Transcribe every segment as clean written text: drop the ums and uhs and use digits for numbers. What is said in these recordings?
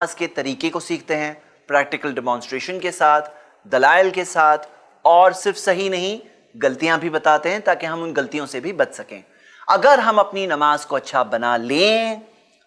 के तरीके को सीखते हैं, प्रैक्टिकल डेमोन्स्ट्रेशन के साथ, दलाइल के साथ, और सिर्फ सही नहीं गलतियां भी बताते हैं ताकि हम उन गलतियों से भी बच सकें। अगर हम अपनी नमाज को अच्छा बना लें,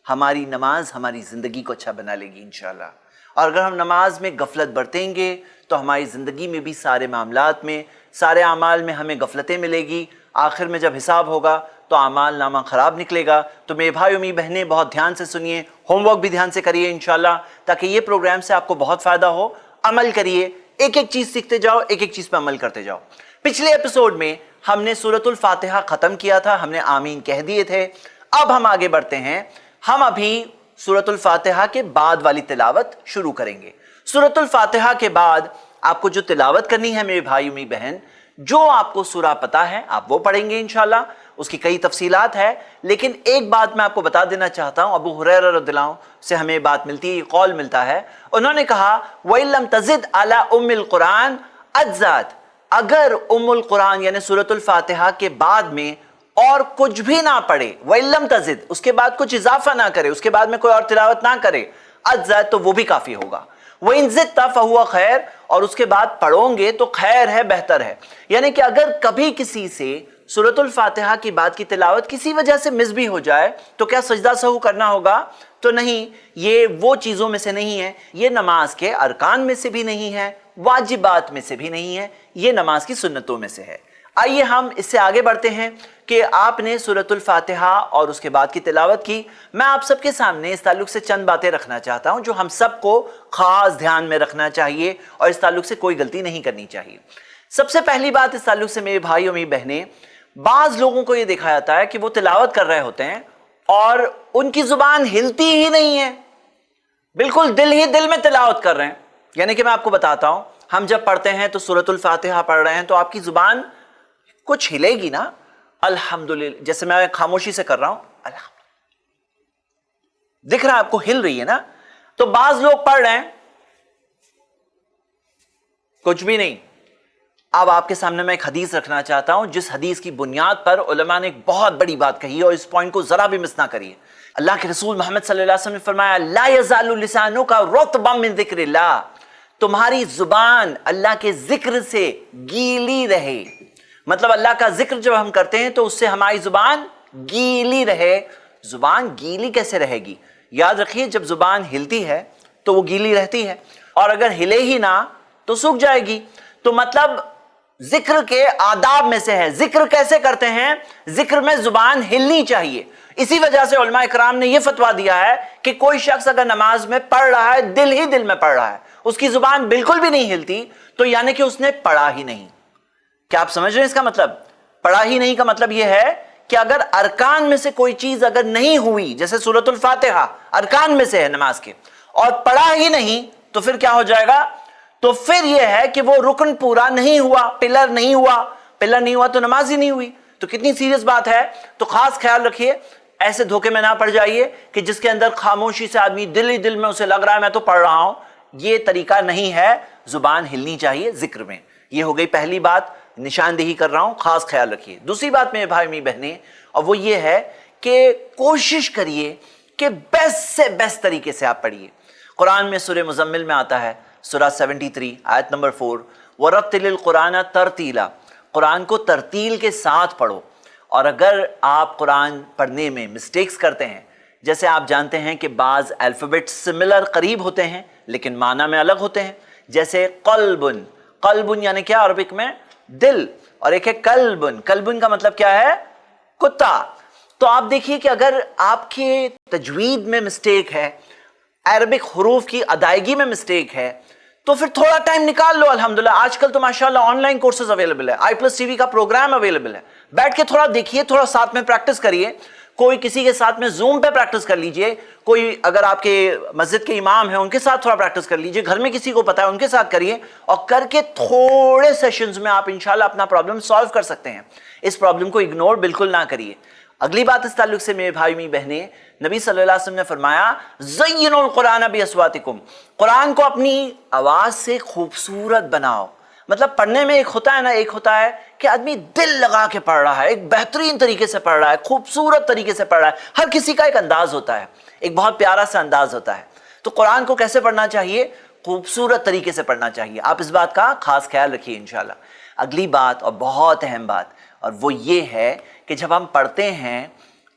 हमारी नमाज हमारी ज़िंदगी को अच्छा बना लेगी इंशाल्लाह। और अगर हम नमाज में गफलत बरतेंगे तो हमारी ज़िंदगी में भी सारे मामलात में, सारे आमाल में हमें गफलतें मिलेगी। आखिर में जब हिसाब होगा तो आमाल नामा ख़राब निकलेगा। तो मेरे भाई और मेरी बहनें बहुत ध्यान से सुनिए, होमवर्क भी ध्यान से करिए इंशाल्लाह, ताकि ये प्रोग्राम से आपको बहुत फ़ायदा हो। अमल करिए, एक एक चीज़ सीखते जाओ, एक एक चीज़ पर अमल करते जाओ। पिछले एपिसोड में हमने सूरतुल फातिहा ख़त्म किया था, हमने आमीन कह दिए थे। अब हम आगे बढ़ते हैं, हम अभी सूरतुल फातिहा के बाद वाली तिलावत शुरू करेंगे। सूरतुल फातिहा के बाद आपको जो तिलावत करनी है मेरे भाई मेरी बहन, जो आपको सूरा पता है आप वो पढ़ेंगे इंशाल्लाह। उसकी कई तफसीलात है, लेकिन एक बात मैं आपको बता देना चाहता हूं। अबू हुरैरा रज़ियल्लाहु अन्हु से हमें बात मिलती है, ये कौल मिलता है, उन्होंने कहा वइल्लम तज़िद अला उम्मिल कुरान अज्जात, अगर उम्मुल कुरान यानी सूरतुल फातिहा के बाद में और कुछ भी ना पढ़े, वइल्लम तज़िद उसके बाद कुछ इजाफा ना करे, उसके बाद में कोई और तिलावत ना करे, अज्जात तो वो भी काफ़ी होगा। वइन ज़िदता फ़हुवा खैर, और उसके बाद पढ़ोगे तो खैर है, बेहतर है। यानी कि अगर कभी किसी से सूरतुल फातिहा की बात की तिलावत किसी वजह से मिस भी हो जाए तो क्या सजदा सहू करना होगा? तो नहीं, ये वो चीज़ों में से नहीं है, ये नमाज के अरकान में से भी नहीं है, वाजिबात में से भी नहीं है, ये नमाज की सुन्नतों में से है। आइए हम इससे आगे बढ़ते हैं कि आपने सूरतुल फातिहा और उसके बाद की तिलावत की। मैं आप सबके सामने इस ताल्लुक से चंद बातें रखना चाहता हूं जो हम सबको खास ध्यान में रखना चाहिए और इस ताल्लुक से कोई गलती नहीं करनी चाहिए। सबसे पहली बात इस ताल्लुक से मेरे भाई और मेरी बहनें, बाज लोगों को यह देखा जाता है कि वो तिलावत कर रहे होते हैं और उनकी जुबान हिलती ही नहीं है, बिल्कुल दिल ही दिल में तिलावत कर रहे हैं। यानी कि मैं आपको बताता हूं, हम जब पढ़ते हैं तो सूरतुल फातिहा पढ़ रहे हैं तो आपकी जुबान कुछ हिलेगी ना, अल्हम्दुलिल्लाह, जैसे मैं खामोशी से कर रहा हूं, अल्हम्दुलिल्लाह दिख रहा है आपको, हिल रही है ना। तो बाज लोग पढ़ रहे हैं, कुछ भी नहीं। अब आपके सामने मैं एक हदीस रखना चाहता हूं, जिस हदीस की बुनियाद पर उलमा ने एक बहुत बड़ी बात कही है, और इस पॉइंट को जरा भी मिस ना करिए। अल्लाह के रसूल मोहम्मद सल्लल्लाहु अलैहि वसल्लम ने फरमाया, ला यज़ालु लिसानुका रुतबम मिन ज़िक्रिल्लाह, तुम्हारी जुबान अल्लाह के जिक्र से गीली रहे। मतलब अल्लाह का जिक्र जब हम करते हैं तो उससे हमारी जुबान गीली रहे। जुबान गीली कैसे रहेगी? याद रखिए, जब जुबान हिलती है तो वो गीली रहती है, और अगर हिले ही ना तो सूख जाएगी। तो मतलब जिक्र के आदाब में से है। जिक्र कैसे करते हैं? जिक्र में जुबान हिलनी चाहिए। इसी वजह से उलमा इकराम ने यह फतवा दिया है कि कोई शख्स अगर नमाज में पढ़ रहा है, दिल ही दिल में पढ़ रहा है, उसकी जुबान बिल्कुल भी नहीं हिलती, तो यानी कि उसने पढ़ा ही नहीं। क्या आप समझ रहे हैं इसका मतलब? पढ़ा ही नहीं का मतलब यह है कि अगर अरकान में से कोई चीज अगर नहीं हुई, जैसे सूरतुल फातिहा अरकान में से है नमाज के, और पढ़ा ही नहीं, तो फिर क्या हो जाएगा? तो फिर यह है कि वो रुकन पूरा नहीं हुआ, पिलर नहीं हुआ। पिलर नहीं हुआ तो नमाज ही नहीं हुई। तो कितनी सीरियस बात है। तो खास ख्याल रखिए, ऐसे धोखे में ना पड़ जाइए कि जिसके अंदर खामोशी से आदमी दिल ही दिल में उसे लग रहा है मैं तो पढ़ रहा हूं। ये तरीका नहीं है, जुबान हिलनी चाहिए जिक्र में। ये हो गई पहली बात, निशानदेही कर रहा हूं, खास ख्याल रखिए। दूसरी बात मेरे भाई मेरी बहनें, और वो ये है कि कोशिश करिए कि बेस्ट से बेस्ट तरीके से आप पढ़िए। कुरान में सूरह मुज़म्मिल में आता है, सूरह 73 आयत नंबर 4, वरत्तिलिल कुरान तरतीला, कुरान को तरतील के साथ पढ़ो। और अगर आप कुरान पढ़ने में मिस्टेक्स करते हैं, जैसे आप जानते हैं कि बाज़ अल्फ़ाबेट सिमिलर करीब होते हैं लेकिन माना में अलग होते हैं, जैसे कल्बुन, कल्बुन यानी क्या अरबिक में? दिल, और एक है कल्बुन, कल्बुन का मतलब क्या है? कुत्ता। तो आप देखिए कि अगर आपके तजवीद में मिस्टेक है, अरबिक हुरूफ की अदायगी में मिस्टेक है, तो फिर थोड़ा टाइम निकाल लो। अल्हम्दुलिल्लाह आजकल तो माशाल्लाह ऑनलाइन कोर्सेज अवेलेबल है, i+TV का प्रोग्राम अवेलेबल है। बैठ के थोड़ा देखिए, थोड़ा साथ में प्रैक्टिस करिए। कोई किसी के साथ में जूम पे प्रैक्टिस कर लीजिए, कोई अगर आपके मस्जिद के इमाम है उनके साथ थोड़ा प्रैक्टिस कर लीजिए, घर में किसी को पता है उनके साथ करिए, और करके थोड़े सेशंस में आप इंशाल्लाह अपना प्रॉब्लम सॉल्व कर सकते हैं। इस प्रॉब्लम को इग्नोर बिल्कुल ना करिए। अगली बात इस ताल्लुक से मेरे भाई मेरी बहनें, नबी सल्लल्लाहु अलैहि वसल्लम ने फरमाया, ज़य्यिनुल कुरान बिअस्वातिकुम, कुरान को अपनी आवाज से खूबसूरत बनाओ। मतलब पढ़ने में एक होता है ना, एक होता है कि आदमी दिल लगा के पढ़ रहा है, एक बेहतरीन तरीके से पढ़ रहा है, खूबसूरत तरीके से पढ़ रहा है। हर किसी का एक अंदाज होता है, एक बहुत प्यारा सा अंदाज होता है। تو قرآن کو کیسے پڑھنا چاہیے؟ خوبصورت طریقے سے پڑھنا چاہیے. آپ اس بات کا خاص خیال رکھیے انشاءاللہ. اگلی بات اور بہت اہم بات، اور وہ یہ ہے کہ جب ہم پڑھتے ہیں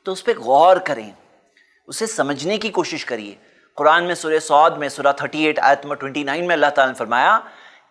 تو اس پہ غور کریں، اسے سمجھنے کی کوشش کریے. قرآن میں سورہ صاد میں سورہ 38 آیت نمبر 29 میں اللہ تعالیٰ نے فرمایا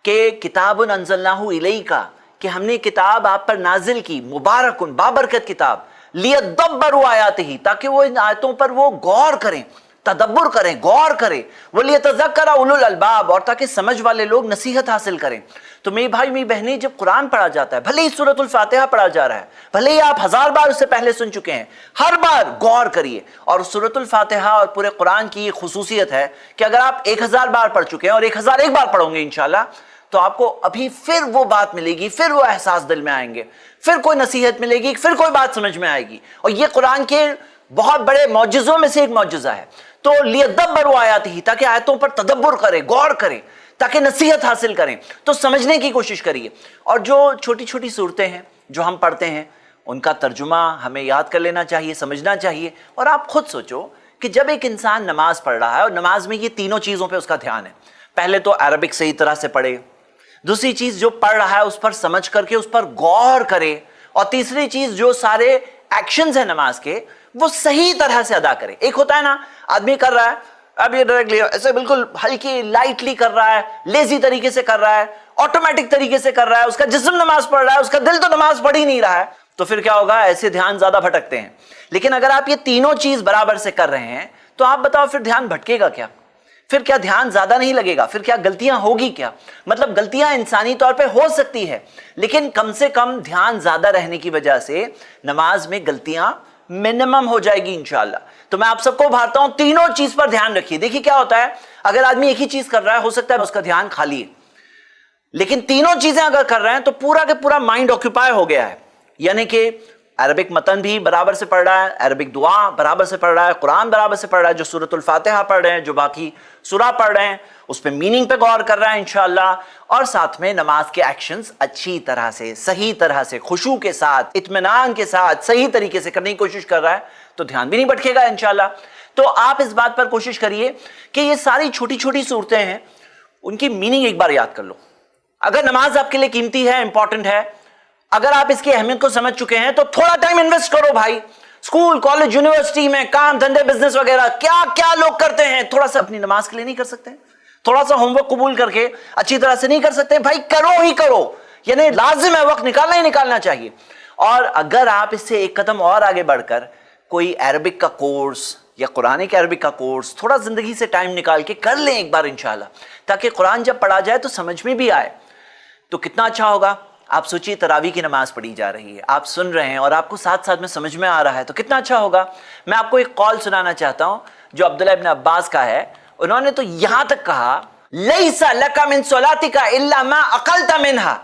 کہ کتاب انزلناہ الیک، کہ ہم نے کتاب آپ پر نازل کی، مبارکن بابرکت کتاب، لیدبروا آیاتہ، تاکہ وہ ان آیتوں پر وہ غور کریں، تدبر کریں، غور کریں، ولیتذکر اولو الالباب، اور تاکہ سمجھ والے لوگ نصیحت حاصل کریں. تو میرے بھائی میری بہنیں، جب قرآن پڑھا جاتا ہے، بھلے ہی سورۃ الفاتحہ پڑھا جا رہا ہے، بھلے ہی آپ 1000 بار اس سے پہلے سن چکے ہیں، ہر بار غور کریے. اور سورۃ الفاتحہ اور پورے قرآن کی یہ خصوصیت ہے کہ اگر آپ 1000 بار پڑھ چکے ہیں اور 1001 بار پڑھوں گے انشاءاللہ، تو آپ کو ابھی پھر وہ بات ملے گی، پھر وہ احساس دل میں آئیں گے، پھر کوئی نصیحت ملے گی، پھر کوئی بات سمجھ میں آئے گی. اور یہ قرآن کے بہت بڑے معجزوں میں سے ایک معجزہ ہے. تو لیدبروا آیاتہ، تاکہ آیتوں پر تدبر کریں، غور کریں، تاکہ نصیحت حاصل کریں. تو سمجھنے کی کوشش کریے. اور جو چھوٹی چھوٹی صورتیں ہیں جو ہم پڑھتے ہیں، ان کا ترجمہ ہمیں یاد کر لینا چاہیے، سمجھنا چاہیے. اور آپ خود سوچو کہ جب ایک انسان نماز پڑھ رہا ہے، اور نماز میں یہ تینوں چیزوں پہ اس کا دھیان ہے، پہلے تو عربک صحیح طرح سے پڑھے، دوسری چیز جو پڑھ رہا ہے اس پر سمجھ کر کے اس پر غور کرے، اور تیسری چیز جو سارے ایکشنز ہیں نماز کے وہ صحیح طرح سے ادا کرے. ایک ہوتا ہے نا، آدمی کر رہا ہے، اب یہ ڈائریکٹلی ایسے بالکل ہلکی لائٹلی کر رہا ہے، لیزی طریقے سے کر رہا ہے، آٹومیٹک طریقے سے کر رہا ہے، اس کا جسم نماز پڑھ رہا ہے، اس کا دل تو نماز پڑھ ہی نہیں رہا ہے. تو پھر کیا ہوگا؟ ایسے دھیان زیادہ بھٹکتے ہیں. لیکن اگر آپ یہ تینوں چیز برابر سے کر رہے ہیں تو آپ بتاؤ پھر دھیان بھٹکے گا کیا؟ پھر کیا دھیان زیادہ نہیں لگے گا؟ پھر کیا غلطیاں ہوگی کیا؟ مطلب غلطیاں انسانی طور پہ ہو سکتی ہے، لیکن کم سے کم دھیان زیادہ رہنے کی وجہ سے نماز میں غلطیاں منیمم ہو جائے گی انشاءاللہ. تو میں آپ سب کو بھارتا ہوں تینوں چیز پر دھیان رکھیے. دیکھیے کیا ہوتا ہے، اگر آدمی ایک ہی چیز کر رہا ہے، ہو سکتا ہے اس کا دھیان خالی ہے، لیکن تینوں چیزیں اگر کر رہے ہیں تو پورا کے پورا مائنڈ آکوپائی ہو گیا ہے. یعنی کہ عربک متن بھی برابر سے پڑھ رہا ہے، عربک دعا برابر سے پڑھ رہا ہے، قرآن برابر سے پڑھ رہا ہے، جو سورۃ الفاتحہ پڑھ رہے ہیں، جو باقی سورہ پڑھ رہے ہیں، اس پہ میننگ پہ غور کر رہا ہے انشاءاللہ، اور ساتھ میں نماز کے ایکشنز اچھی طرح سے، صحیح طرح سے، خشوع کے ساتھ، اطمینان کے ساتھ، صحیح طریقے سے کرنے کی کوشش کر رہا ہے، تو دھیان بھی نہیں بھٹکے گا انشاءاللہ. تو آپ اس بات پر کوشش کریے کہ یہ ساری چھوٹی چھوٹی صورتیں ہیں، ان کی میننگ ایک بار یاد کر لو. اگر نماز آپ کے لیے قیمتی ہے، امپورٹنٹ ہے، اگر آپ اس کی اہمیت کو سمجھ چکے ہیں تو تھوڑا ٹائم انویسٹ کرو بھائی. اسکول، کالج، یونیورسٹی میں کام دھندے، بزنس وغیرہ کیا کیا لوگ کرتے ہیں، تھوڑا سا اپنی نماز کے لیے نہیں کر سکتے؟ تھوڑا سا ہوم ورک قبول کر کے اچھی طرح سے نہیں کر سکتے؟ بھائی کرو ہی کرو، یعنی لازم ہے، وقت نکالنا ہی نکالنا چاہیے. اور اگر آپ اس سے ایک قدم اور آگے بڑھ کر کوئی عربک کا کورس یا قرآن کے عربک کا کورس تھوڑا زندگی سے ٹائم نکال کے کر لیں ایک بار انشاءاللہ، تاکہ قرآن جب پڑھا جائے تو سمجھ میں بھی آئے، تو کتنا اچھا ہوگا. آپ سوچیے تراویح کی نماز پڑھی جا رہی ہے، آپ سن رہے ہیں اور آپ کو ساتھ ساتھ میں سمجھ میں آ رہا ہے، تو کتنا اچھا ہوگا. میں آپ کو ایک قول سنانا چاہتا ہوں جو عبداللہ ابن عباس کا ہے. انہوں نے تو یہاں تک کہا، لیس لک من صلاتک الا ما اقلت منها،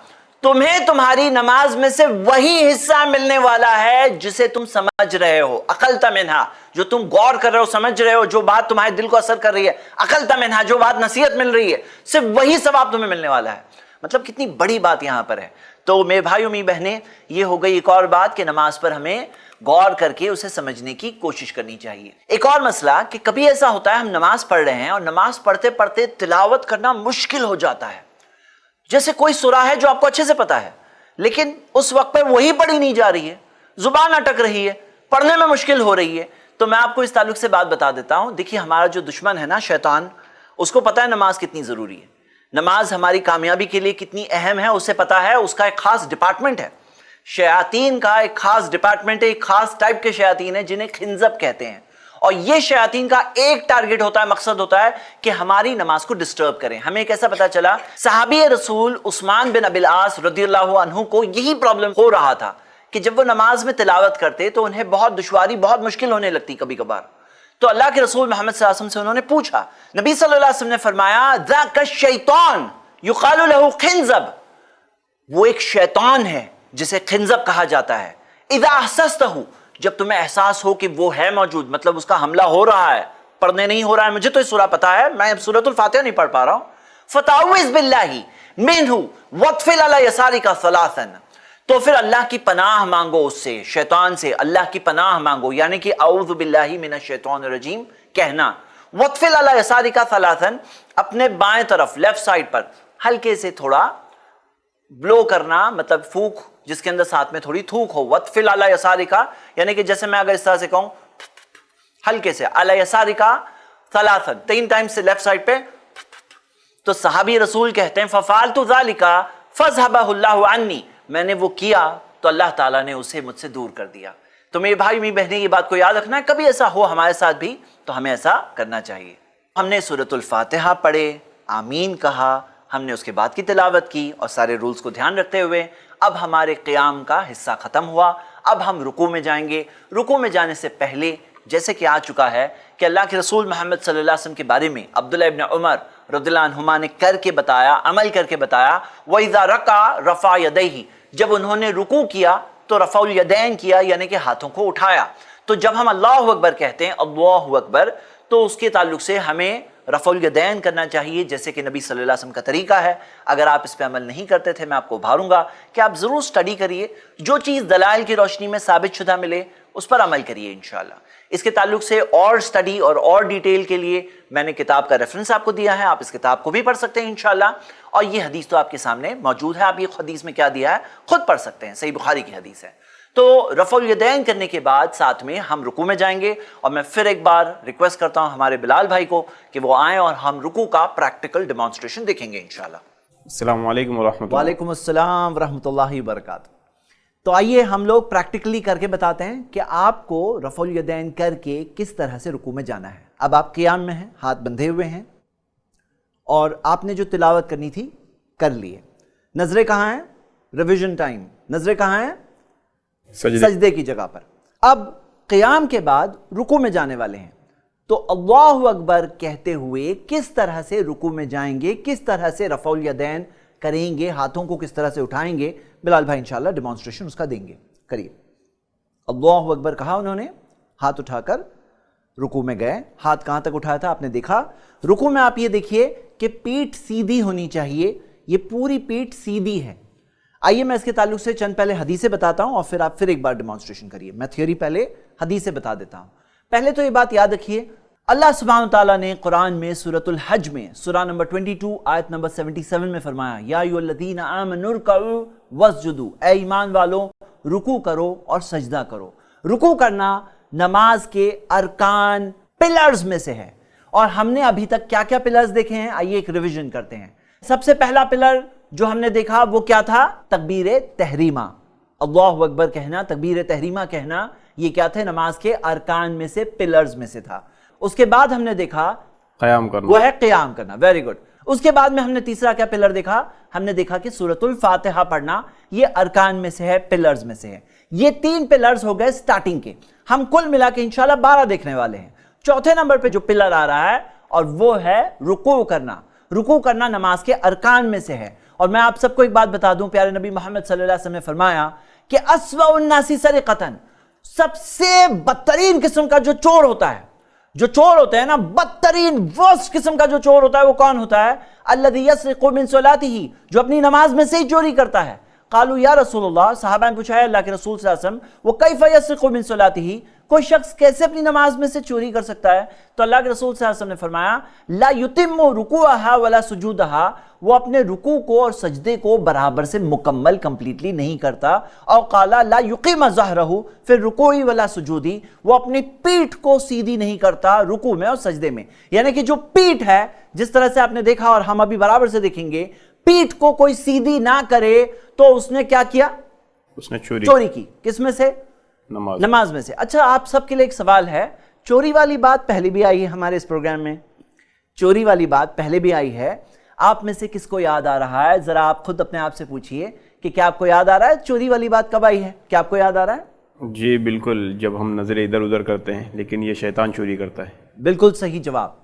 تمہیں تمہاری نماز میں سے وہی حصہ ملنے والا ہے جسے تم سمجھ رہے ہو. اقلت منها، جو تم غور کر رہے ہو، سمجھ رہے ہو، جو بات تمہارے دل کو اثر کر رہی ہے. اقلت منها، جو بات نصیحت مل رہی ہے، صرف وہی ثواب تمہیں ملنے والا ہے. مطلب کتنی بڑی بات یہاں پر ہے. تو میرے بھائیوں میری بہنیں، یہ ہو گئی ایک اور بات کہ نماز پر ہمیں غور کر کے اسے سمجھنے کی کوشش کرنی چاہیے. ایک اور مسئلہ کہ کبھی ایسا ہوتا ہے ہم نماز پڑھ رہے ہیں اور نماز پڑھتے پڑھتے تلاوت کرنا مشکل ہو جاتا ہے. جیسے کوئی سورہ ہے جو آپ کو اچھے سے پتا ہے، لیکن اس وقت پہ وہی پڑھی نہیں جا رہی ہے، زبان اٹک رہی ہے، پڑھنے میں مشکل ہو رہی ہے. تو میں آپ کو اس تعلق سے بات بتا دیتا ہوں. دیکھیے ہمارا جو دشمن ہے نا، شیطان، اس کو پتا ہے نماز کتنی ضروری ہے، نماز ہماری کامیابی کے لیے کتنی اہم ہے، اسے پتا ہے. اس کا ایک خاص ڈپارٹمنٹ ہے، شیاطین کا ایک خاص ڈپارٹمنٹ ہے، ایک خاص ٹائپ کے شیاطین ہیں جنہیں خنزب کہتے ہیں. اور یہ شیاطین کا ایک ٹارگٹ ہوتا ہے، مقصد ہوتا ہے کہ ہماری نماز کو ڈسٹرب کریں. ہمیں کیسا پتا چلا؟ صحابی رسول عثمان بن ابی العاص رضی اللہ عنہ کو یہی پرابلم ہو رہا تھا کہ جب وہ نماز میں تلاوت کرتے تو انہیں بہت دشواری، بہت مشکل ہونے لگتی کبھی کبھار. تو اللہ کے رسول محمد صلی اللہ علیہ وسلم سے انہوں نے پوچھا. نبی صلی اللہ علیہ وسلم نے فرمایا، ذاک الشیطان یقال له خنزب، وہ ایک شیطان ہے جسے خنزب کہا جاتا ہے. اذا احسستہ، جب تمہیں احساس ہو کہ وہ ہے موجود، مطلب اس کا حملہ ہو رہا ہے، پڑھنے نہیں ہو رہا ہے، مجھے تو یہ سورہ پتا ہے، میں سورۃ الفاتحہ نہیں پڑھ پا رہا ہوں، فتعوذ باللہ منہ واطفل علی یسارک ثلاثا، تو پھر اللہ کی پناہ مانگو اس سے، شیطان سے اللہ کی پناہ مانگو، یعنی کہ اعوذ باللہ من الشیطان الرجیم کہنا. वत्फिल अला यसारिका सलासन, अपने बाएं तरफ लेफ्ट साइड पर हल्के से थोड़ा ब्लो करना, मतलब फूक जिसके अंदर साथ में थोड़ी थूक हो। वत्फिल अला यसारिका यानी कि जैसे मैं अगर इस तरह से कहूं हल्के से, अला यसारिका सलासन 3 टाइम से लेफ्ट साइड पे, तो सहाबी रसूल कहते हैं फफालतु ज़ालिका फज़हबहुल्लाहु अन्नी, मैंने वो किया तो अल्लाह ताला ने उसे मुझसे दूर कर दिया। तो मेरे भाई मेरी बहनें ये बात को याद रखना है, कभी ऐसा हो हमारे साथ भी तो हमें ऐसा करना चाहिए। हमने सूरतुल फातिहा पढ़े, आमीन कहा, हमने उसके बाद की तिलावत की और सारे रूल्स को ध्यान रखते हुए अब हमारे क़ियाम का हिस्सा ख़त्म हुआ। अब हम रुकू में जाएंगे। रुकू में जाने से पहले जैसे कि आ चुका है कि अल्लाह के रसूल मोहम्मद सल्लल्लाहु अलैहि वसल्लम के बारे में अब्दुल्ला इब्न उमर रज़ियल्लाहु अन्हुमा ने करके बताया, अमल करके बताया, वइज़ा रका रफ़ा यदैहि, जब उन्होंने रुकू किया तो रफ़उल यदैन किया, यानी कि हाथों को उठाया। तो जब हम अल्लाहु अकबर कहते हैं, अल्लाहु अकबर, तो उसके ताल्लुक से हमें रफ़उल यदैन करना चाहिए, जैसे कि नबी सल्लल्लाहु अलैहि वसल्लम का तरीका है। अगर आप इस पे अमल नहीं करते थे, मैं आपको उभारूंगा कि आप ज़रूर स्टडी करिए, जो चीज़ दलाइल की रोशनी में साबित शुदा मिले उस पर अमल करिए इंशाअल्लाह। इसके ताल्लुक से और स्टडी और डिटेल के लिए मैंने किताब का रेफरेंस आपको दिया है, आप इस किताब को भी पढ़ सकते हैं इंशाअल्लाह। और ये हदीस तो आपके सामने मौजूद है, आप ये हदीस में क्या दिया है खुद पढ़ सकते हैं, सही बुखारी की हदीस है। तो रफ़उल यदैन करने के बाद साथ में हम रुकू में जाएंगे और मैं फिर एक बार रिक्वेस्ट करता हूं हमारे बिलाल भाई को कि वो आएँ और हम रुकू का प्रैक्टिकल डेमोन्स्ट्रेशन देखेंगे इंशाअल्लाह। अस्सलाम वालेकुम वरहमतुल्लाह। वालेकुम अस्सलाम वरहमतुल्लाहि वबरकातुहू। तो आइए हम लोग प्रैक्टिकली करके बताते हैं कि आपको रफ़उल यदैन करके किस तरह से रुकू में जाना है। अब आप क़ियाम में हैं, हाथ बंधे हुए हैं और आपने जो तिलावत करनी थी कर लिए। नजरें कहाँ हैं? Revision time. नजरें कहाँ हैं? सजदे की जगह पर। अब क़ियाम के बाद रुकू में जाने वाले हैं, तो अल्लाहु अकबर कहते हुए किस तरह से रुकू में जाएंगे, किस तरह से रफ़उल यदैन करेंगे, हाथों को किस तरह से उठाएंगे, बिलाल भाई इंशाअल्लाह डेमोन्स्ट्रेशन उसका देंगे। करिए। अल्लाहु अकबर कहा उन्होंने, हाथ उठाकर रुकू में गए। हाथ कहाँ तक उठाया था आपने देखा। रुकू में आप ये देखिए कि पीठ सीधी होनी चाहिए, ये पूरी पीठ सीधी है। आइए मैं इसके ताल्लुक से चंद पहले हदीसें बताता हूं और फिर आप फिर एक बार डेमोन्स्ट्रेशन करिए। मैं थियोरी पहले हदीसें बता देता हूं। पहले तो ये बात याद रखिए, अल्लाह सुब्हानहू तआला ने कुरान में सूरतुल हज में सूरा नंबर 22 आयत नंबर 77 में फरमाया, या अय्युहल्लज़ीना आमनू रुकऊ वस्जुदू, ऐ ईमान वालों रुकू करो और सजदा करो। रुकू करना नमाज के अरकान पिलर्स में से है। और हमने अभी तक क्या क्या पिलर्स देखे हैं, आइए एक रिवीजन करते हैं। सबसे पहला पिलर जो हमने देखा वो क्या था? तकबीर तहरीमा, अल्लाहु अकबर कहना, तकबीर तहरीमा कहना, ये क्या थे? नमाज के अरकान में से, पिलर्स में से था। उसके बाद हमने देखा क़याम करना, वो है क़याम करना। Very good. उसके बाद में हमने तीसरा क्या पिलर देखा? हमने देखा कि सूरतुल फातिहा पढ़ना, ये अरकान में से है, पिलर्स में से है। ये 3 पिलर्स हो गए स्टार्टिंग के। हम कुल मिला के इंशाल्लाह 12 देखने वाले हैं। चौथे नंबर पे जो पिलर आ रहा है और वो है रुकू करना। रुकू करना नमाज के अरकान में से है। और मैं आप सबको एक बात बता दूं, प्यारे नबी मोहम्मद सल्लल्लाहु अलैहि वसल्लम ने फरमाया कि अस्वउन नासी सरिक़तन, सबसे बदतरीन किस्म का जो चोर होता है, जो चोर होता है ना, बदतरीन वर्स्ट किस्म का जो चोर होता है, वो कौन होता है? अल्लज़ी यस्रिक़ु मिन सलातिही, जो अपनी नमाज में से ही चोरी करता है। क़ालू या रसूलल्लाह, सहाबा ने पूछा है अल्लाह के रसूल सल्लल्लाहु अलैहि वसल्लम, वो कैफ़ यस्रिक़ु मिन सलातिही, कोई शख्स कैसे अपनी नमाज में से चोरी कर सकता है? तो अल्लाह के रसूल सल्लल्लाहु अलैहि वसल्लम ने फरमाया, ला युतिम्मु रुकुअहा वला सुजूदहा, वो अपने रुकू को और सजदे को बराबर से मुकम्मल कंप्लीटली नहीं करता। और काला ला युकीम ज़हरहु, फिर रुकूई वला सुजूदी, वो अपनी पीठ को सीधी नहीं करता रुकू में और सजदे में। यानी कि जो पीठ है, जिस तरह से आपने देखा और हम अभी बराबर से देखेंगे, पीठ को कोई सीधी ना करे तो उसने क्या किया? उसने चोरी की। किस में से? नमाज में से। अच्छा, आप सबके लिए एक सवाल है, चोरी वाली बात पहले भी आई है हमारे इस प्रोग्राम में, चोरी वाली बात पहले भी आई है। आप में से किसको याद आ रहा है? जरा आप खुद अपने आप से पूछिए कि क्या आपको याद आ रहा है चोरी वाली बात कब आई है? क्या आपको याद आ रहा है? जी बिल्कुल, जब हम नजरें इधर उधर करते हैं, लेकिन ये शैतान चोरी करता है। बिल्कुल सही जवाब।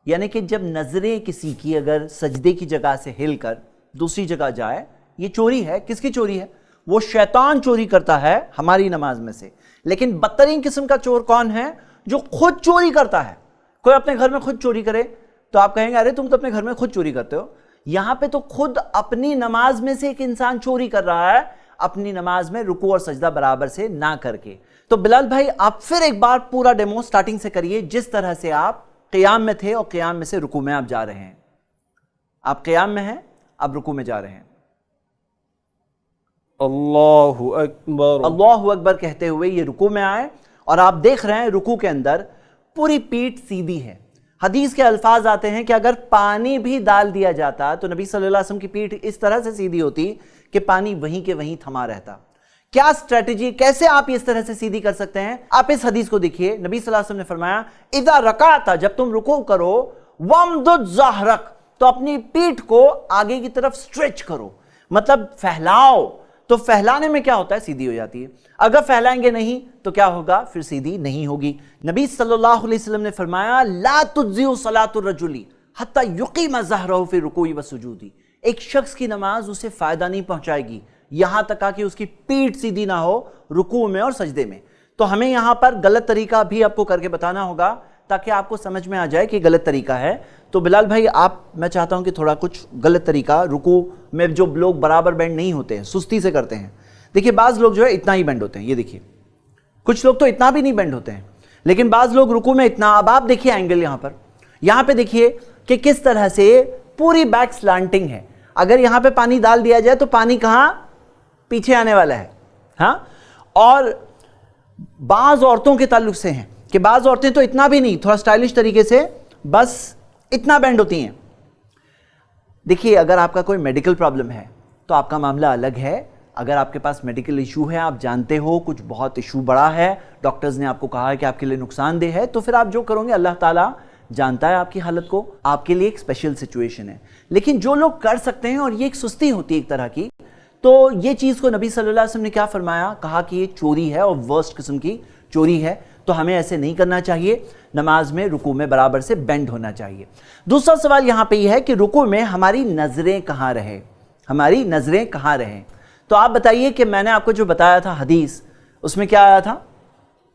यानी कि जब नजरें किसी की अगर सजदे की जगह से हिलकर दूसरी जगह जाए, ये चोरी है। किसकी चोरी है? वो शैतान चोरी करता है हमारी नमाज में से। लेकिन बदतरीन किस्म का चोर कौन है? जो खुद चोरी करता है। कोई अपने घर में खुद चोरी करे तो आप कहेंगे अरे तुम तो अपने घर में खुद चोरी करते हो। यहां पे तो खुद अपनी नमाज में से एक इंसान चोरी कर रहा है, अपनी नमाज में रुकू और सजदा बराबर से ना करके। तो बिलाल भाई आप फिर एक बार पूरा डेमो स्टार्टिंग से करिए, जिस तरह से आप قیام میں تھے اور قیام میں سے رکوع میں آپ جا رہے ہیں. آپ قیام میں ہیں، اب رکوع میں جا رہے ہیں. اللہ اکبر، اللہ اکبر کہتے ہوئے یہ رکوع میں آئے اور آپ دیکھ رہے ہیں رکوع کے اندر پوری پیٹھ سیدھی ہے. حدیث کے الفاظ آتے ہیں کہ اگر پانی بھی ڈال دیا جاتا تو نبی صلی اللہ علیہ وسلم کی پیٹھ اس طرح سے سیدھی ہوتی کہ پانی وہیں کے وہیں تھما رہتا. کیا اسٹریٹجی، کیسے آپ اس طرح سے سیدھی کر سکتے ہیں؟ آپ اس حدیث کو دیکھیے. نبی صلی اللہ علیہ وسلم نے فرمایا اذا رکعت، جب تم رکوع کرو، وامدد ظہرک، تو اپنی پیٹھ کو آگے کی طرف سٹریچ کرو، مطلب پھیلاؤ. تو پھیلانے میں کیا ہوتا ہے؟ سیدھی ہو جاتی ہے. اگر پھیلائیں گے نہیں تو کیا ہوگا؟ پھر سیدھی نہیں ہوگی. نبی صلی اللہ علیہ وسلم نے فرمایا لا تجزئ صلاۃ الرجل حتی یقیم ظہرہ فی الرکوع والسجود، ایک شخص کی نماز اسے فائدہ نہیں پہنچائے گی یہاں تک کہ اس کی پیٹھ سیدھی نہ ہو رکوع میں اور سجدے میں. تو ہمیں یہاں پر غلط طریقہ بھی آپ کو کر کے بتانا ہوگا تاکہ آپ کو سمجھ میں آ جائے کہ غلط طریقہ ہے. تو بلال بھائی میں چاہتا ہوں کہ تھوڑا کچھ غلط طریقہ رکوع میں جو لوگ برابر بینڈ نہیں ہوتے ہیں، سستی سے کرتے ہیں. دیکھیے بعض لوگ جو ہے اتنا ہی بینڈ ہوتے ہیں، یہ دیکھیے کچھ لوگ تو اتنا بھی نہیں بینڈ ہوتے ہیں، لیکن بعض لوگ رکوع میں اتنا. اب آپ دیکھیے اینگل یہاں پہ دیکھیے کہ کس طرح سے پوری بیک سلانٹنگ ہے. اگر یہاں پہ پانی ڈال دیا جائے تو پانی کہاں؟ پیچھے آنے والا ہے. ہاں، اور بعض عورتوں کے تعلق سے ہیں کہ بعض عورتیں تو اتنا بھی نہیں، تھوڑا سٹائلش طریقے سے بس اتنا بینڈ ہوتی ہیں. دیکھیے اگر آپ کا کوئی میڈیکل پرابلم ہے تو آپ کا معاملہ الگ ہے. اگر آپ کے پاس میڈیکل ایشو ہے، آپ جانتے ہو کچھ بہت ایشو بڑا ہے، ڈاکٹرز نے آپ کو کہا ہے کہ آپ کے لیے نقصان دہ ہے، تو پھر آپ جو کرو گے اللہ تعالیٰ جانتا ہے آپ کی حالت کو، آپ کے لیے ایک اسپیشل سچویشن ہے. لیکن جو لوگ کر سکتے ہیں، اور یہ ایک سستی ہوتی ہے ایک طرح کی، تو یہ چیز کو نبی صلی اللہ علیہ وسلم نے کیا فرمایا؟ کہا کہ یہ چوری ہے اور ورسٹ قسم کی چوری ہے. تو ہمیں ایسے نہیں کرنا چاہیے. نماز میں رکوع میں برابر سے بینڈ ہونا چاہیے. دوسرا سوال یہاں پہ یہ ہے کہ رکوع میں ہماری نظریں کہاں رہے؟ ہماری نظریں کہاں رہیں؟ تو آپ بتائیے کہ میں نے آپ کو جو بتایا تھا حدیث، اس میں کیا آیا تھا؟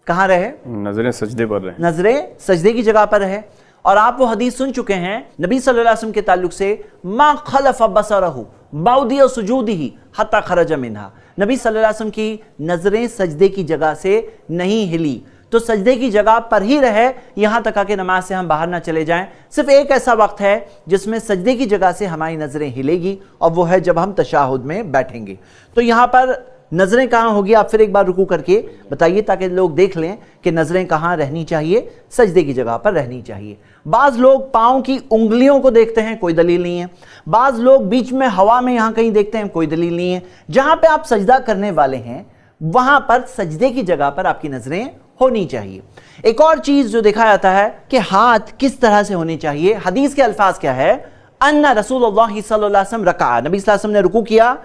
کہاں رہے؟ نظریں سجدے پر رہے. نظریں سجدے کی جگہ پر رہے. اور آپ وہ حدیث سن چکے ہیں نبی صلی اللہ علیہ وسلم کے تعلق سے، ما خلف بصرہ بعد سجودہ حتی خرج منہا، نبی صلی اللہ علیہ وسلم کی نظریں سجدے کی جگہ سے نہیں ہلی، تو سجدے کی جگہ پر ہی رہے یہاں تک کہ نماز سے ہم باہر نہ چلے جائیں. صرف ایک ایسا وقت ہے جس میں سجدے کی جگہ سے ہماری نظریں ہلے گی، اور وہ ہے جب ہم تشہد میں بیٹھیں گے. تو یہاں پر نظریں کہاں ہوگی؟ آپ پھر ایک بار رکوع کر کے بتائیے تاکہ لوگ دیکھ لیں کہ نظریں کہاں رہنی چاہیے. سجدے کی جگہ پر رہنی چاہیے. بعض لوگ پاؤں کی انگلیوں کو دیکھتے ہیں، کوئی دلیل نہیں ہے. بعض لوگ بیچ میں ہوا میں یہاں کہیں دیکھتے ہیں، کوئی دلیل نہیں ہے. جہاں پہ آپ سجدہ کرنے والے ہیں وہاں پر سجدے کی جگہ پر آپ کی نظریں ہونی چاہیے. ایک اور چیز جو دیکھا جاتا ہے کہ ہاتھ کس طرح سے ہونے چاہیے. حدیث کے الفاظ کیا ہے؟ ان رسول اللہ صلی اللہ علیہ وسلم رکع، نبی صلی اللہ علیہ وسلم نے رکوع کیا.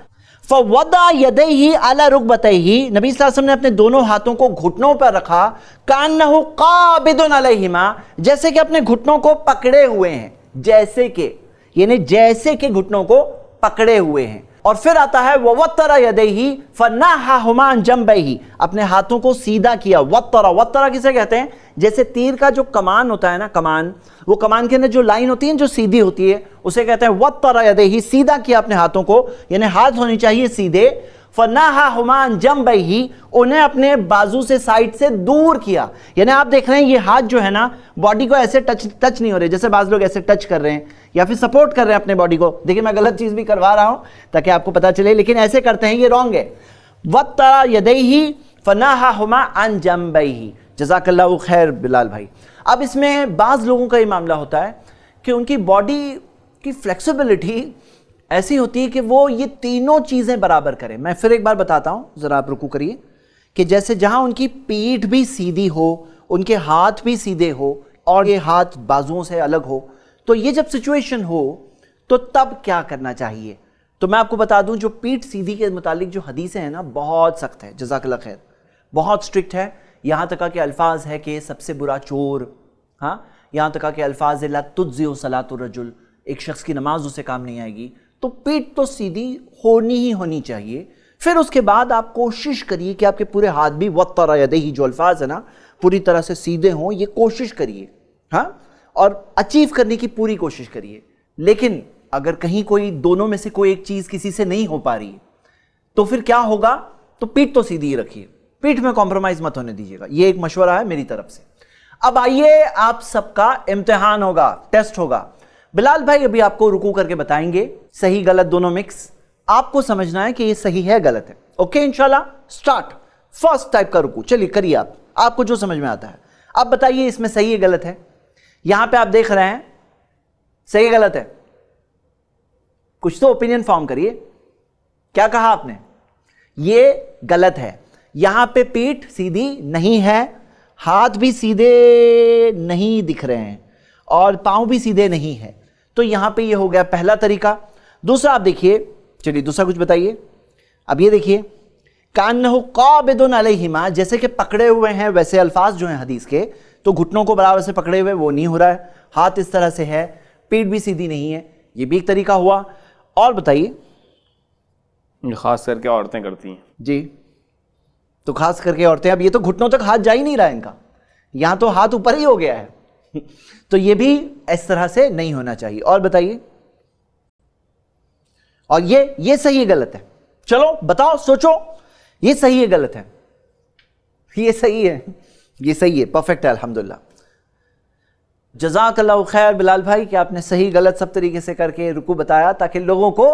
فوضع یدیہ علی رکبتیہ، نبی صلی اللہ علیہ وسلم نے اپنے دونوں ہاتھوں کو گھٹنوں پر رکھا. کانہ قابض علیہما، جیسے کہ اپنے گھٹنوں کو پکڑے ہوئے ہیں، جیسے کہ یعنی جیسے کہ گھٹنوں کو پکڑے ہوئے ہیں. اور پھر آتا ہے ووتر یدیہ فناہہما عن جنبیہ، اپنے ہاتھوں کو سیدھا کیا. وتر کسے کہتے ہیں؟ جیسے تیر کا جو کمان ہوتا ہے نا، کمان، وہ کمان کے اندر جو لائن ہوتی ہے جو سیدھی ہوتی ہے اسے کہتے ہیں وتر یدیہ، سیدھا کیا اپنے ہاتھوں کو، یعنی ہاتھ ہونے چاہیے سیدھے. فناہہما عن جنبیہ، انہیں اپنے بازو سے سائڈ سے دور کیا. یعنی آپ دیکھ رہے ہیں یہ ہاتھ جو ہے نا باڈی کو ایسے ٹچ نہیں ہو رہے، جیسے بعض لوگ ایسے ٹچ کر رہے ہیں یا پھر سپورٹ کر رہے ہیں اپنے باڈی کو. دیکھیں میں غلط چیز بھی کروا رہا ہوں تاکہ آپ کو پتہ چلے، لیکن ایسے کرتے ہیں، یہ رانگ ہے. وَتَّرَ يَدَيْهِ فَنَاهَهُمَا عَنْ جَنْبَيْهِ. جزاک اللہ خیر بلال بھائی. اب اس میں بعض لوگوں کا یہ معاملہ ہوتا ہے کہ ان کی باڈی کی فلیکسیبلٹی ایسی ہوتی ہے کہ وہ یہ تینوں چیزیں برابر کریں. میں پھر ایک بار بتاتا ہوں، ذرا آپ رکوع کریے، کہ جیسے جہاں ان کی پیٹھ بھی سیدھی ہو، ان کے ہاتھ بھی سیدھے ہو، اور یہ ہاتھ بازوؤں سے الگ ہو، تو یہ جب سچویشن ہو تو تب کیا کرنا چاہیے؟ تو میں آپ کو بتا دوں جو پیٹھ سیدھی کے متعلق جو حدیثیں ہیں نا بہت سخت ہے. جزاک اللہ خیر، بہت سٹرکٹ ہے. یہاں تک کہ الفاظ ہے کہ سب سے برا چور، ہاں، یہاں تک کہ الفاظ ہے لا تجزئ صلاۃ الرجل، ایک شخص کی نماز اسے کام نہیں آئے گی. تو پیٹھ تو سیدھی ہونی ہی ہونی چاہیے. پھر اس کے بعد آپ کوشش کریے کہ آپ کے پورے ہاتھ بھی وَتَّرَ یَدَیْهِ، جو الفاظ ہے نا پوری طرح سے سیدھے ہوں، یہ کوشش کریے، ہاں، اور اچیو کرنے کی پوری کوشش کریے. لیکن اگر کہیں کوئی دونوں میں سے کوئی ایک چیز کسی سے نہیں ہو پا رہی تو پھر کیا ہوگا؟ تو پیٹھ تو سیدھی ہی رکھیے، پیٹھ میں کمپرومائز مت ہونے دیجیے گا. یہ ایک مشورہ ہے میری طرف سے. अब आइए आप सबका इम्तिहान होगा, टेस्ट होगा। बिलाल भाई अभी आपको रुकू करके बताएंगे, सही गलत दोनों मिक्स, आपको समझना है कि ये सही है गलत है। ओके इंशाल्लाह, स्टार्ट। फर्स्ट टाइप का रुकू, चलिए करिए आप, आपको जो समझ में आता है। अब बताइए इसमें सही है गलत है। यहां पे आप देख रहे हैं सही गलत है, कुछ तो ओपिनियन फॉर्म करिए। क्या कहा आपने? ये गलत है। यहां पे पीठ सीधी नहीं है, हाथ भी सीधे नहीं दिख रहे हैं और पांव भी सीधे नहीं है, तो यहां पे ये हो गया पहला तरीका। दूसरा आप देखिए, चलिए दूसरा कुछ बताइए। अब ये देखिए, कान्नहु काबिदुन अलैहिमा, जैसे कि पकड़े हुए हैं, वैसे अल्फाज जो हैं हदीस के, तो घुटनों को बराबर से पकड़े हुए वो नहीं हो रहा है, हाथ इस तरह से है, पीठ भी सीधी नहीं है, ये भी एक तरीका हुआ। और बताइए। खास करके औरतें करती हैं जी, तो खास करके औरतें, अब ये तो घुटनों तक हाथ जा ही नहीं रहा है इनका, यहां तो हाथ ऊपर ही हो गया है तो ये भी इस तरह से नहीं होना चाहिए। और बताइए। और ये सही है गलत है? चलो बताओ, सोचो, ये सही है गलत है? ये सही है, ये सही है, परफेक्ट है, अल्हम्दुलिल्लाह। जज़ाकल्लाहु खैर बिलाल भाई कि आपने सही गलत सब तरीके से करके रुकू बताया ताकि लोगों को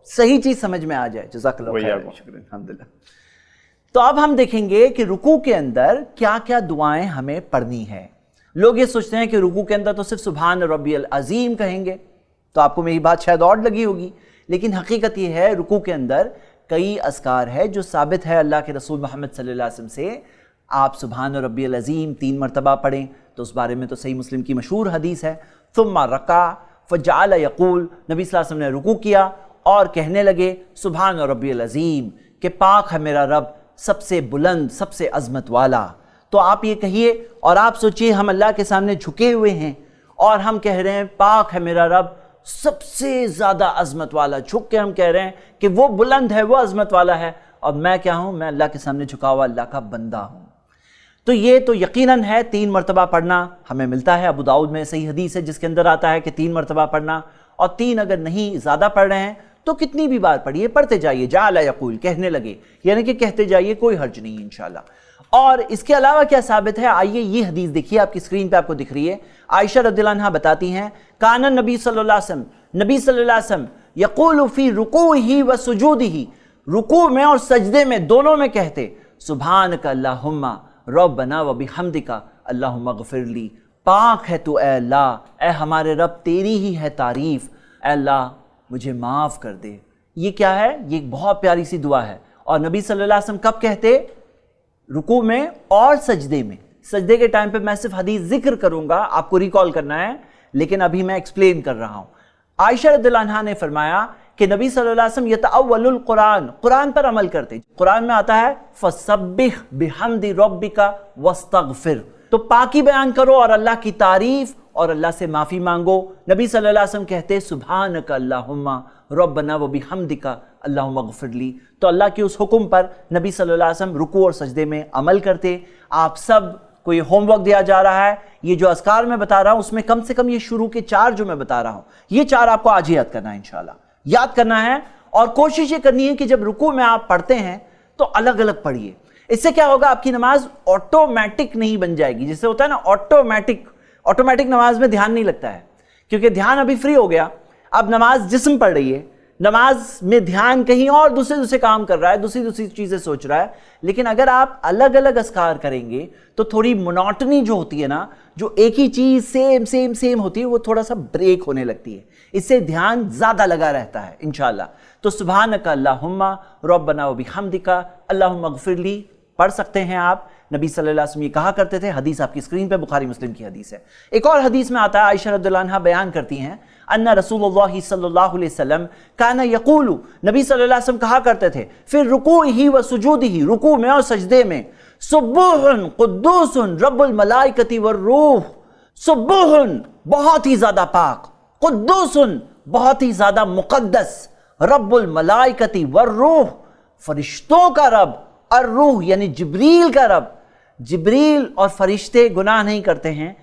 सही चीज समझ में आ जाए। जज़ाकल्लाहु खैर, शुक्रिया, अल्हम्दुलिल्लाह। तो अब हम देखेंगे कि रुकू के अंदर क्या क्या दुआएं हमें पढ़नी है। लोग ये सोचते हैं कि रुकू के अंदर तो सिर्फ सुभान रब्बियल अजीम कहेंगे, तो आपको मेरी बात शायद और लगी होगी, लेकिन हकीकत ये है रुकू के अंदर कई अज़कार है जो साबित है अल्लाह के रसूल मोहम्मद सल्लल्लाहु अलैहि वसल्लम से। आप सुभान रब्बियल अजीम 3 मरतबा पढ़ें, तो उस बारे में तो सही मुस्लिम की मशहूर हदीस है। थुम्मा रका फजअल यक़ूल, नबी सल्लल्लाहु अलैहि वसल्लम ने रुकू किया और कहने लगे सुभान रब्बियल अजीम, कि पाक है मेरा रब सबसे बुलंद सबसे अजमत वाला। तो आप ये कहिए और आप सोचिए हम अल्लाह के सामने झुके हुए हैं और हम कह रहे हैं पाक है मेरा रब सबसे ज्यादा अजमत वाला, झुक के हम कह रहे हैं कि वो बुलंद है, वो अजमत वाला है, और मैं क्या हूं? मैं अल्लाह के सामने झुका हुआ अल्लाह का बंदा हूं। तो ये तो यकीनन है 3 मरतबा पढ़ना हमें मिलता है। अबू दाऊद में सही हदीस है जिसके अंदर आता है कि 3 मरतबा पढ़ना, और 3 अगर नहीं ज्यादा पढ़ रहे हैं तो कितनी भी बार पढ़िए, पढ़ते जाइए, जाला यक़ूल, कहने लगे, यानी कि कहते जाइए, कोई हर्ज नहीं इंशाल्लाह। और इसके अलावा क्या साबित है, आइए ये हदीस देखिए, आपकी स्क्रीन पे आपको दिख रही है। आयशा रज़ियल्लाहु अन्हा बताती हैं, काना नबी सल्लल्लाहु अलैहि वसल्लम, नबी सल्लल्लाहु अलैहि वसल्लम यक़ूलु फी रुकूही व सुजूदिही, रुकू में और सजदे में दोनों में कहते सुभानक अल्लाहुम्मा रब्बना व बिहम्दिका अल्लाहुम्मा गफिरली, पाक है तू ए अल्लाह, ए हमारे रब तेरी ही है तारीफ, ए अल्लाह मुझे माफ कर दे। ये क्या है? ये एक बहुत प्यारी सी दुआ है। और नबी सल्लल्लाहु अलैहि वसल्लम कब कहते? रुकू में और सजदे में। सजदे के टाइम पे मैं सिर्फ हदीस जिक्र करूंगा, आपको रिकॉल करना है, लेकिन अभी मैं एक्सप्लेन कर रहा हूं। आयशा रज़ियल्लाहु अन्हा ने फरमाया कि नबी सल्लल्लाहु अलैहि वसल्लम यतअव्वलुल कुरान, कुरान पर अमल करते। कुरान में आता है फसब्बिह बिहम्दि रब्बिका वस्तगफिर, तो पाकी बयान करो और अल्लाह की तारीफ और अल्लाह से माफी मांगो। नबी सल्लल्लाहु अलैहि वसल्लम कहते सुभानक अल्लाहुम्मा रब्बना व बिहम्दिका अल्लाहुम्मा गफिरली, तो अल्लाह के उस हुक्म पर नबी सल्लल्लाहु अलैहि वसल्लम रुकू और सजदे में अमल करते। आप सब को ये होमवर्क दिया जा रहा है, ये जो अज़कार मैं बता रहा हूं उसमें कम से कम ये शुरू के 4 जो मैं बता रहा हूं, ये 4 आपको आज ही याद करना है, इंशाल्लाह याद करना है। और कोशिश ये करनी है कि जब रुकू में आप पढ़ते हैं तो अलग अलग पढ़िए। इससे क्या होगा, आपकी नमाज ऑटोमेटिक नहीं बन जाएगी। जैसे होता है ना ऑटोमेटिक नमाज में ध्यान नहीं लगता है, क्योंकि ध्यान अभी फ्री हो गया। अब नमाज जिस्म पढ़ रही है, नमाज में ध्यान कहीं और दूसरे काम कर रहा है, दूसरी चीजें सोच रहा है। लेकिन अगर आप अलग अलग अज़कार करेंगे तो थोड़ी मोनोटनी जो होती है ना, जो एक ही चीज सेम होती है, वो थोड़ा सा ब्रेक होने लगती है। इससे ध्यान ज्यादा लगा रहता है इंशाल्लाह। तो सुभानका अल्लाहुम्मा रब्बना व बिहम्दिका अल्लाहुम्मा गफिरली पढ़ सकते हैं आप। नबी सल्लल्लाहु अलैहि वसल्लम ये कहा करते थे, हदीस आपकी स्क्रीन पे बुखारी मुस्लिम की हदीस है। एक और हदीस में आता है, आयशा रज़ियल्लाहु अन्हा बयान करती हैं, अन्ना रसूलुल्लाह सल्लल्लाहु अलैहि वसल्लम काना यक़ूलु, नबी सल्लल्लाहु अलैहि वसल्लम कहा करते थे, फिर रुकूही व सुजूदिही, रुकू में और सजदे में, सुब्बुहुन कुद्दूसुन रब्बुल मलाइकति वर रूह, सुब्बुहुन बहुत ही ज्यादा पाक, कुद्दूसुन बहुत ही ज्यादा मुकद्दस, रब्बुल मलाइकति वर रूह फरिश्तों का रब, और रूह यानी जिब्रील का रब। जिब्रील और फरिश्ते गुनाह नहीं करते हैं,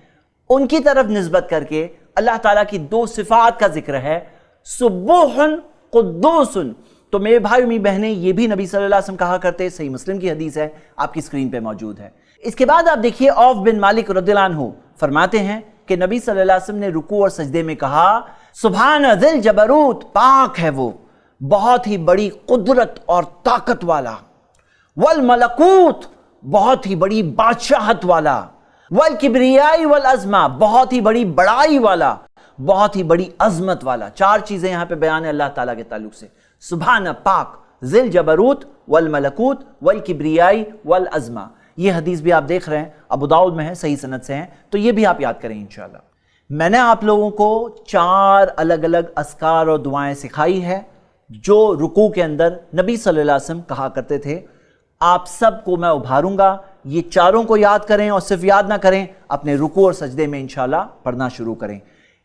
उनकी तरफ निस्बत करके अल्लाह ताला की 2 सिफात का जिक्र है, सुब्बुहुन कुद्दूसुन। तो मेरे भाई मेरी बहनें, ये भी नबी सल्लल्लाहु अलैहि वसल्लम कहा करते, सही मुस्लिम की हदीस है, आपकी स्क्रीन पे मौजूद है। اس کے بعد آپ دیکھیے عوف بن مالک رضی اللہ عنہ فرماتے ہیں کہ نبی صلی اللہ علیہ وسلم نے رکوع اور سجدے میں کہا سبحان ذل جبروت، پاک ہے وہ بہت ہی بڑی قدرت اور طاقت والا، والملکوت بہت ہی بڑی بادشاہت والا، والکبریائی والعظمہ بہت ہی بڑی بڑائی والا، بہت ہی بڑی عظمت والا۔ چار چیزیں یہاں پہ بیان ہے اللہ تعالیٰ کے تعلق سے، سبحان پاک، ذل جبروت، والملکوت، والکبریائی والعظمہ۔ یہ حدیث بھی آپ دیکھ رہے ہیں ابو داؤد میں ہے، صحیح سند سے ہیں، تو یہ بھی آپ یاد کریں انشاءاللہ۔ میں نے آپ لوگوں کو 4 الگ الگ اذکار اور دعائیں سکھائی ہے جو رکوع کے اندر نبی صلی اللہ علیہ وسلم کہا کرتے تھے۔ آپ سب کو میں ابھاروں گا یہ چاروں کو یاد کریں، اور صرف یاد نہ کریں، اپنے رکوع اور سجدے میں انشاءاللہ پڑھنا شروع کریں۔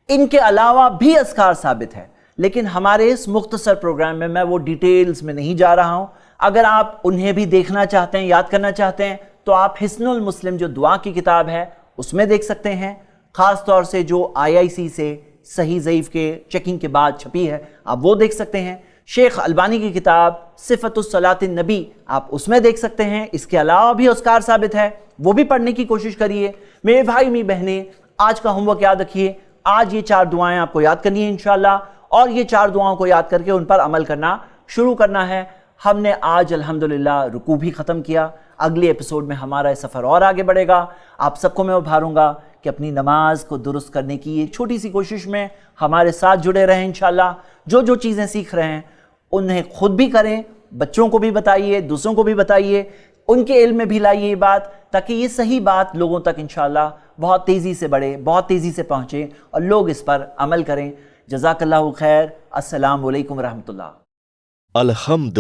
ان کے علاوہ بھی اذکار ثابت ہے، لیکن ہمارے اس مختصر پروگرام میں وہ ڈیٹیلز میں نہیں جا رہا ہوں۔ اگر آپ انہیں بھی دیکھنا چاہتے ہیں، یاد کرنا چاہتے ہیں، تو آپ حصن المسلم جو دعا کی کتاب ہے اس میں دیکھ سکتے ہیں، خاص طور سے جو IIC سے صحیح ضعیف کے چیکنگ کے بعد چھپی ہے آپ وہ دیکھ سکتے ہیں۔ شیخ البانی کی کتاب صفت الصلاۃ النبی آپ اس میں دیکھ سکتے ہیں۔ اس کے علاوہ بھی اذکار ثابت ہے، وہ بھی پڑھنے کی کوشش کریے۔ میرے بھائی میری بہنیں، آج کا ہوم ورک یاد رکھیے، آج یہ 4 دعائیں آپ کو یاد کرنی ہے انشاءاللہ، اور یہ 4 دعاؤں کو یاد کر کے ان پر عمل کرنا شروع کرنا ہے۔ ہم نے آج الحمدللہ رکوع بھی ختم کیا، اگلے ایپیسوڈ میں ہمارا یہ سفر اور آگے بڑھے گا۔ آپ سب کو میں ابھاروں گا کہ اپنی نماز کو درست کرنے کی یہ چھوٹی سی کوشش میں ہمارے ساتھ جڑے رہیں انشاءاللہ۔ جو چیزیں سیکھ رہے ہیں انہیں خود بھی کریں، بچوں کو بھی بتائیے، دوسروں کو بھی بتائیے، ان کے علم میں بھی لائیے یہ بات، تاکہ یہ صحیح بات لوگوں تک انشاءاللہ بہت تیزی سے بڑھے، بہت تیزی سے پہنچے، اور لوگ اس پر عمل کریں۔ جزاک اللہ خیر۔ السلام علیکم ورحمۃ اللہ۔ الحمد